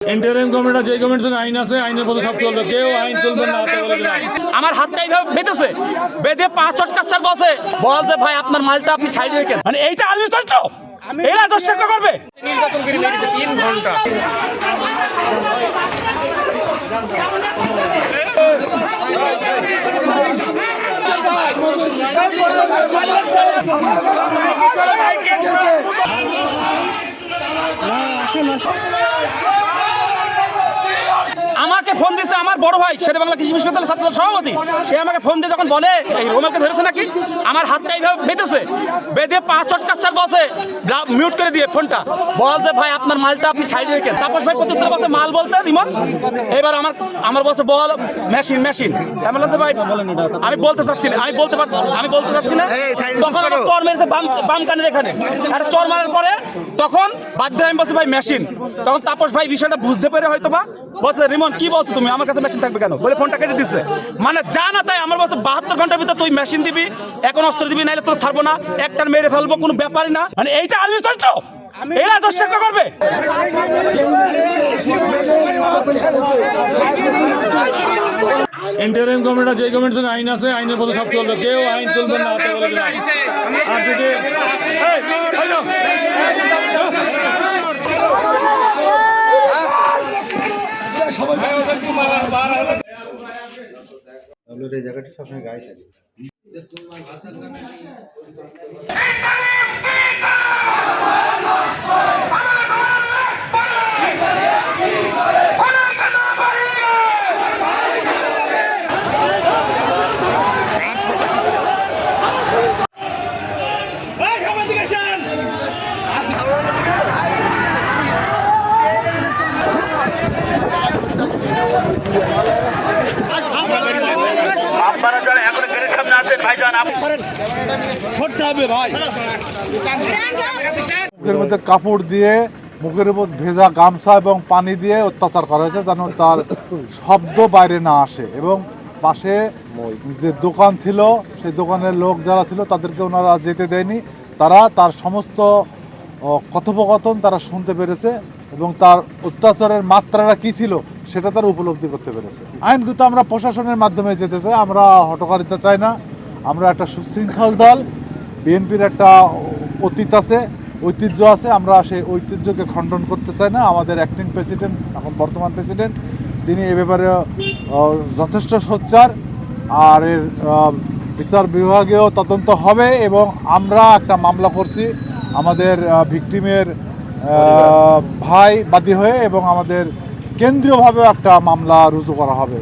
Interim government যে government আইন আছে আইনের মধ্যে সব চলবে, কেউ আইন তুলবে না। আমার হাতটা এইভাবে বেঁধেছে, বেঁধে 5 চটকা স্যার বসে বল যে ভাই আপনার মালটা আপনি সাইডে রেখেন। মানে এইটা আর্মি তন্ত্র, এরা দোষ করবে। নির্যাতন করে মেরেছে 3 ঘন্টা। আমাকে ফোন দিয়েছে আমার বড় ভাই শেরে বাংলা কৃষি বিশ্ববিদ্যালয়ের ছাত্রদল সভাপতি, সে আমাকে ফোন দিয়ে যখন বলে এই রোমাকে ধরেছে নাকি, আমার হাতটা এইভাবে বেঁধেছে, বেঁধে 5 চটকা স্যার বসে মিউট করে দিয়ে ফোনটা বল যে ভাই আপনার মালটা আপনি সাইডে রেখেন। তারপর ভাই প্রত্যুত্তর বসে মাল বলতে রিমন, এবার আমার বসে বল মেশিন মেশিন। ভাই আমি বলতে চাচ্ছি না, আমি বলতে চাচ্ছি না। তখন আমার চর মেরেছে বাম কানের এখানে, আর চর মারার পরে তখন বাধ্য আমি বলছি ভাই মেশিন। তখন তাপস ভাই বিষয়টা বুঝতে পেরে হয়তো বা বলছে রিমন কি বলছো তুমি, আমার কাছে মেশিন থাকবে কেন বলে ফোনটা কেটে দিচ্ছে। মানে যা না তাই আমার বলছে 72 ঘন্টার ভিতরে তুই মেশিন দিবি, এখন অস্ত্র দিবি, নাইলে তোর ছাড়বো না, একটা মেরে ফেলবো, কোনো ব্যাপারই না। মানে এইটা আর্মি তন্ত্র, এরা দোষ করবে। ইন্টারিম গভর্নমেন্ট যে গভর্নমেন্ট আইন আছে আইনের মধ্যে সব চলবে, কেউ আইন তুলবে না। আর যদি এই জায়গাটা সবসময় গায়ে থাকে। মুখের মধ্যে কাপড় দিয়ে, মুখের উপর ভেজা গামছা এবং পানি দিয়ে অত্যাচার করা হয়েছে যেন তার শব্দ বাইরে না আসে। এবং পাশে যে দোকান ছিল সেই দোকানের লোক যারা ছিল তাদেরকে ওনারা যেতে দেয়নি। তারা তার সমস্ত কথোপকথন তারা শুনতে পেরেছে এবং তার অত্যাচারের মাত্রাটা কী ছিল সেটা তারা উপলব্ধি করতে পেরেছে। আইনগত আমরা প্রশাসনের মাধ্যমে যেতে চাই, আমরা হটকারিতা চাই না। আমরা একটা সুশৃঙ্খল দল, বিএনপির একটা অতীত আছে, ঐতিহ্য আছে, আমরা সেই ঐতিহ্যকে খণ্ডন করতে চাই না। আমাদের অ্যাক্টিং প্রেসিডেন্ট, এখন বর্তমান প্রেসিডেন্ট, তিনি এ ব্যাপারে যথেষ্ট সোচ্চার। আর এর বিচার বিভাগেও তদন্ত হবে এবং আমরা একটা মামলা করছি আমাদের ভিকটিমের ভাই বাদী হয়ে, এবং আমাদের কেন্দ্রীয়ভাবেও একটা মামলা রুজু করা হবে।